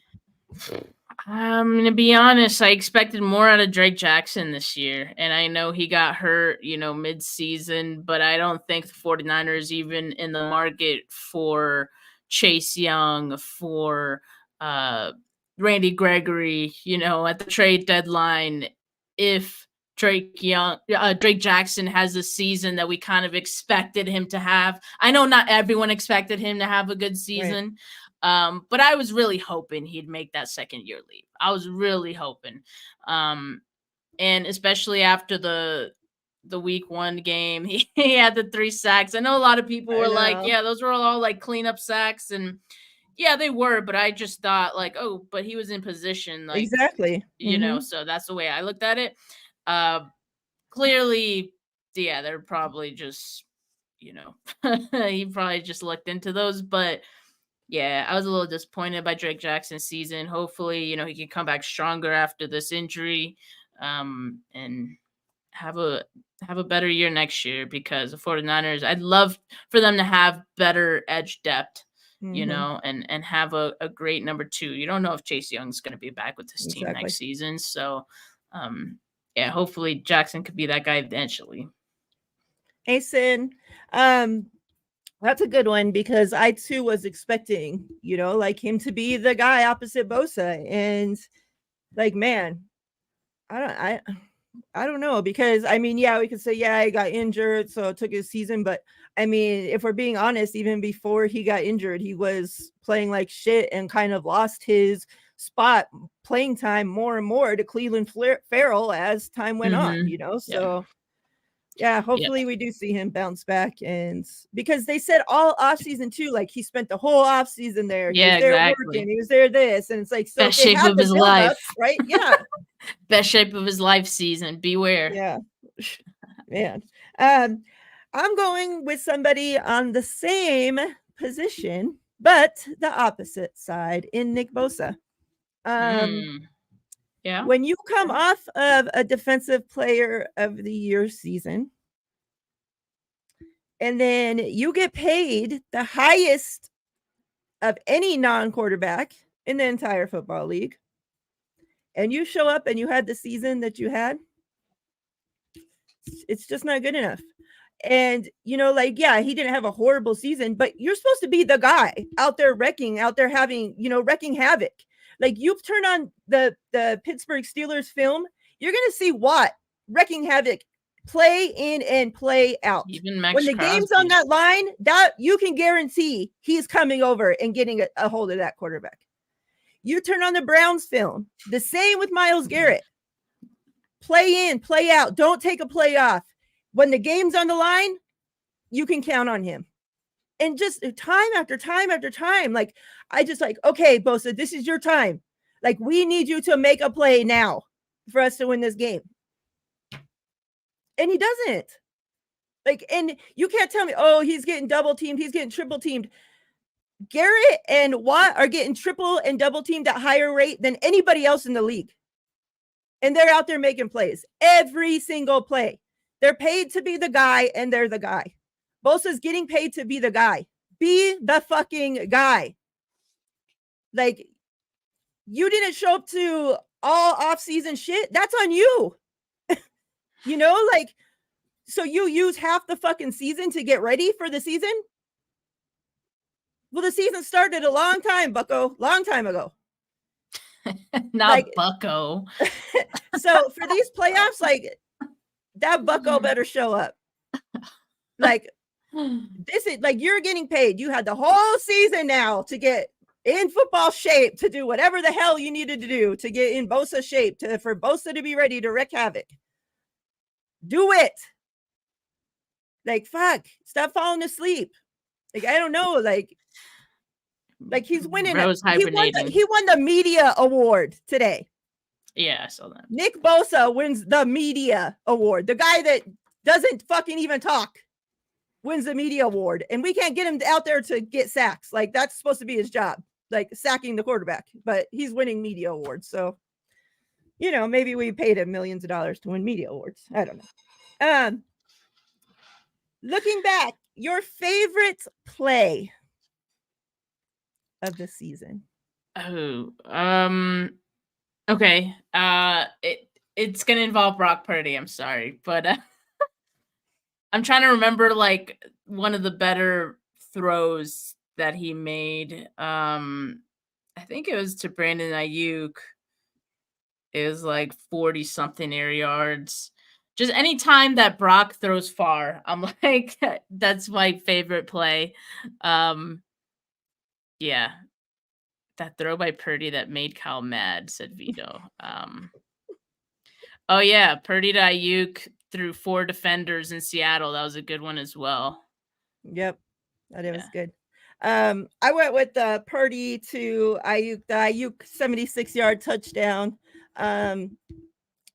I'm going to be honest. I expected more out of Drake Jackson this year. And I know he got hurt, mid-season, but I don't think the 49ers even in the market for Chase Young, for Randy Gregory, at the trade deadline. If Drake Jackson has a season that we kind of expected him to have. I know not everyone expected him to have a good season. Right. But I was really hoping he'd make that second year leap. I was really hoping. And especially after the week 1 game, he had the 3 sacks. I know a lot of people were like, yeah, those were all like cleanup sacks. And yeah, they were, but I just thought like, oh, but he was in position. Like, exactly. So that's the way I looked at it. Clearly, yeah, they're probably just, he probably just looked into those, but yeah, I was a little disappointed by Drake Jackson's season. Hopefully, he can come back stronger after this injury, and have a better year next year, because the 49ers, I'd love for them to have better edge depth, and have a great number 2. You don't know if Chase Young's going to be back with this team next season. So, yeah, hopefully Jackson could be that guy eventually. Hey, Sin. That's a good one, because I too was expecting, like, him to be the guy opposite Bosa. And like, man, I don't know, because I mean, yeah, we could say, yeah, he got injured, so it took his season. But I mean, if we're being honest, even before he got injured, he was playing like shit and kind of lost his spot playing time more and more to Cleveland Farrell as time went on, so yeah, hopefully we do see him bounce back. And because they said all off season too, like, he spent the whole off season there. He was there working, he was there this, and it's like, so best shape of his life, up, right? Yeah. Best shape of his life season. Beware. Yeah. Man. I'm going with somebody on the same position, but the opposite side in Nick Bosa. Yeah. When you come off of a defensive player of the year season, and then you get paid the highest of any non-quarterback in the entire football league, and you show up and you had the season that you had, it's just not good enough. And, you know, like, yeah, he didn't have a horrible season, but you're supposed to be the guy out there having, you know, wrecking havoc. Like, you turn on the Pittsburgh Steelers film, you're going to see Watt wrecking havoc play in and play out. Even Max when the Crosby. game's on that line, that you can guarantee he's coming over and getting a hold of that quarterback. You turn on the Browns film, the same with Myles Garrett. Play in, play out. Don't take a play off. When the game's on the line, you can count on him. And just time after time after time, like, I just like, okay, Bosa, this is your time. Like, we need you to make a play now for us to win this game. And he doesn't. Like, and you can't tell me, oh, he's getting double teamed, he's getting triple teamed. Garrett and Watt are getting triple and double teamed at higher rate than anybody else in the league. And they're out there making plays every single play. They're paid to be the guy, and they're the guy. Bosa's getting paid to be the guy. Be the fucking guy. Like, you didn't show up to all off-season shit. That's on you. You know, like, so you use half the fucking season to get ready for the season? Well, the season started a long time, bucko. Long time ago. Not like, bucko. So for these playoffs, like, that bucko better show up. Like, this is like, you're getting paid. You had the whole season now to get in football shape, to do whatever the hell you needed to do to get in Bosa shape, for Bosa to be ready to wreak havoc. Do it. Like, fuck, stop falling asleep. Like, I don't know, like he's winning. He won the media award today. Yeah, I saw that. Nick Bosa wins the media award. The guy that doesn't fucking even talk wins the media award. And we can't get him out there to get sacks. Like, that's supposed to be his job, like sacking the quarterback. But he's winning media awards. So, you know, maybe we paid him millions of dollars to win media awards. I don't know. Looking back, your favorite play of the season? Okay. It's gonna involve Brock Purdy. I'm sorry, but I'm trying to remember like one of the better throws that he made. I think it was to Brandon Ayuk. It was like 40 something air yards. Just any time that Brock throws far, I'm like, that's my favorite play. Yeah. That throw by Purdy that made Kyle mad, said Vito. Oh, yeah. Purdy to Ayuk through 4 defenders in Seattle. That was a good one as well. Yep. That was good. I went with the Purdy to Ayuk, the Ayuk 76-yard touchdown.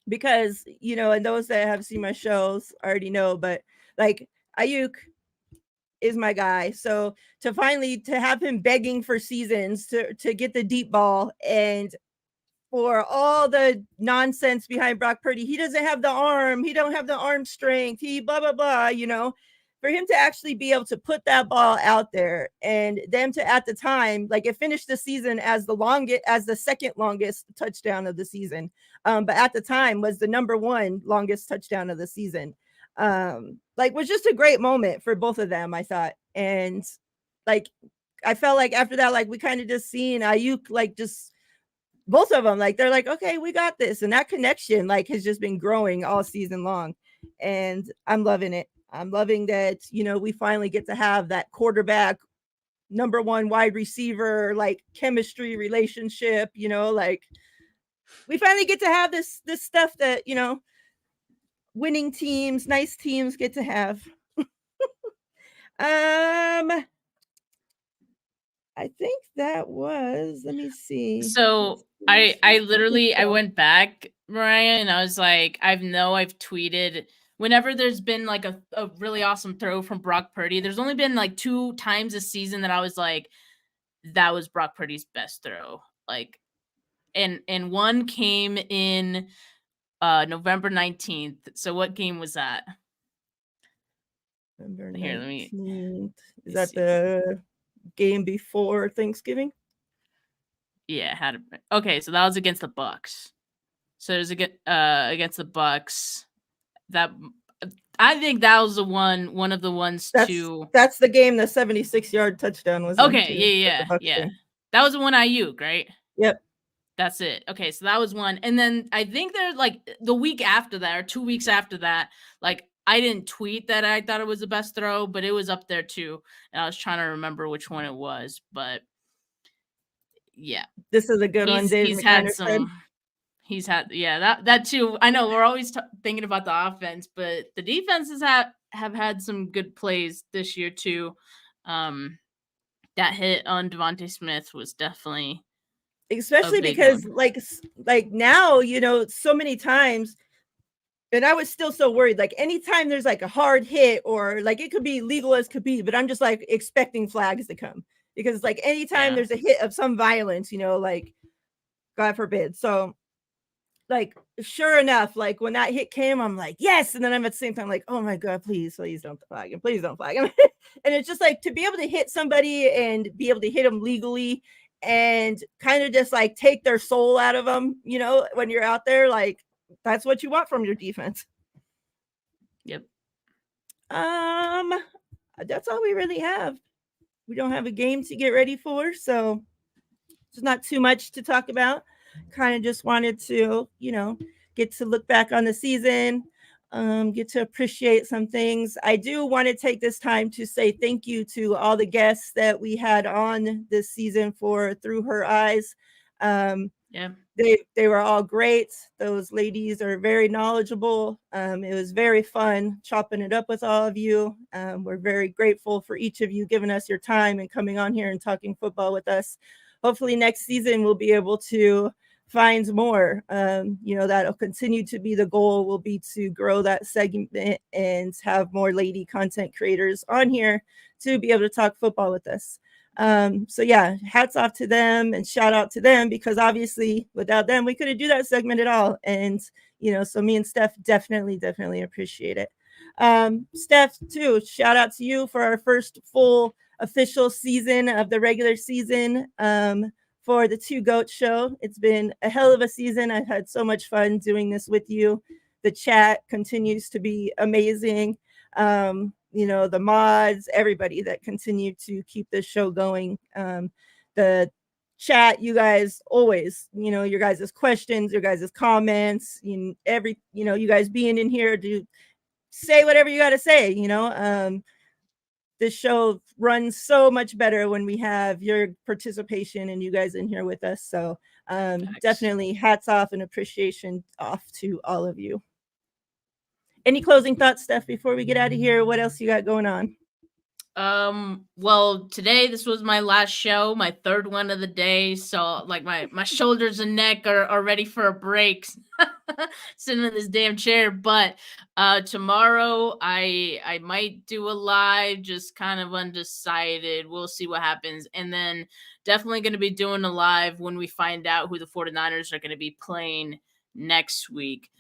Because, you know, and those that have seen my shows already know, but like, Ayuk is my guy. So to have him begging for seasons to get the deep ball, and for all the nonsense behind Brock Purdy, he doesn't have the arm, he don't have the arm strength, he blah blah blah, you know, for him to actually be able to put that ball out there, and them to, at the time, like, it finished the season as the second longest touchdown of the season, but at the time was the number 1 longest touchdown of the season. Like, was just a great moment for both of them, I thought. And like, I felt like after that, like, we kind of just seen Ayuk, like, just both of them, like, they're like, okay, we got this. And that connection, like, has just been growing all season long. And I'm loving it. I'm loving that, you know, we finally get to have that quarterback, number 1 wide receiver, like, chemistry relationship, you know, like, we finally get to have this stuff that, you know, winning teams, nice teams get to have. I think that was, let me see. So I literally, I went back, Miriah, and I was like, I've tweeted whenever there's been like a really awesome throw from Brock Purdy, there's only been like 2 times this season that I was like, that was Brock Purdy's best throw. Like, and one came in November 19th. So what game was that? November Here, 19th. Is let that the game before Thanksgiving? Yeah, okay, so that was against the Bucks. So it was against the Bucks. That I think that was one of the ones to. That's the game the 76-yard touchdown was. Okay, yeah. That was the one Ayuk, right? Yep. That's it. Okay, so that was one. And then I think there's like the week after that or 2 weeks after that, like I didn't tweet that I thought it was the best throw, but it was up there too. And I was trying to remember which one it was, but yeah. This is a good one, Dave McKenna said. He's had that too. I know we're always thinking about the offense, but the defenses have had some good plays this year too. That hit on Devontae Smith was definitely, especially because like now, you know, so many times, and I was still so worried, like anytime there's like a hard hit or like it could be legal as could be, but I'm just like expecting flags to come because like anytime there's a hit of some violence, you know, like God forbid. So like sure enough, like when that hit came, I'm like, yes. And then I'm at the same time like, oh my God, please don't flag him. Please don't flag him. And it's just like to be able to hit somebody and be able to hit them legally and kind of just like take their soul out of them, you know, when you're out there, like that's what you want from your defense. Yep. That's all we really have. We don't have a game to get ready for, so there's not too much to talk about. Kind of just wanted to, you know, get to look back on the season, get to appreciate some things. I do want to take this time to say thank you to all the guests that we had on this season for Through Her Eyes. Yeah. They were all great. Those ladies are very knowledgeable. It was very fun chopping it up with all of you. We're very grateful for each of you giving us your time and coming on here and talking football with us. Hopefully next season we'll be able to find more. You know, that'll continue to be the goal, will be to grow that segment and have more lady content creators on here to be able to talk football with us. So yeah, hats off to them and shout out to them, because obviously without them we couldn't do that segment at all. And you know, so me and Steph definitely appreciate it. Steph too, shout out to you for our first full official season of the regular season for the Two Goat Show. It's been a hell of a season. I've had so much fun doing this with you. The chat continues to be amazing. You know, the mods, everybody that continue to keep this show going. The chat, you guys always, you know, your guys' questions, your guys' comments, you know, you guys being in here to say whatever you got to say, you know. This show runs so much better when we have your participation and you guys in here with us. So definitely hats off and appreciation off to all of you. Any closing thoughts, Steph, before we get out of here? What else you got going on? Well, today this was my last show, my third one of the day. So like my shoulders and neck are ready for a break sitting in this damn chair. But tomorrow I might do a live, just kind of undecided. We'll see what happens. And then definitely going to be doing a live when we find out who the 49ers are going to be playing next week.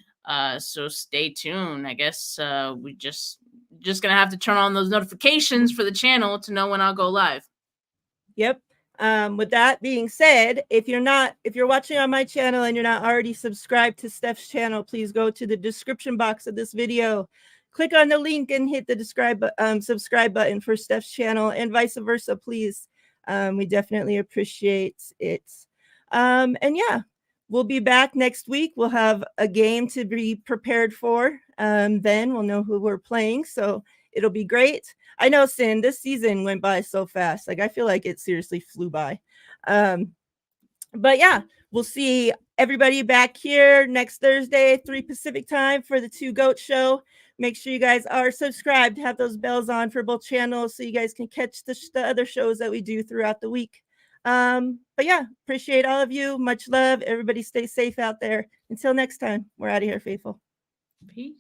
So stay tuned. I guess we just gonna have to turn on those notifications for the channel to know when I'll go live. Yep. With that being said, if you're watching on my channel and you're not already subscribed to Steph's channel, please go to the description box of this video, click on the link and hit the subscribe button for Steph's channel, and vice versa, please. We definitely appreciate it. And yeah, we'll be back next week. We'll have a game to be prepared for. Then we'll know who we're playing. So it'll be great. I know, Sin, this season went by so fast. Like, I feel like it seriously flew by. But yeah, we'll see everybody back here next Thursday, 3 Pacific time for the Two Goat Show. Make sure you guys are subscribed, have those bells on for both channels so you guys can catch the other shows that we do throughout the week. But yeah, appreciate all of you. Much love. Everybody stay safe out there. Until next time, we're out of here, faithful. Peace.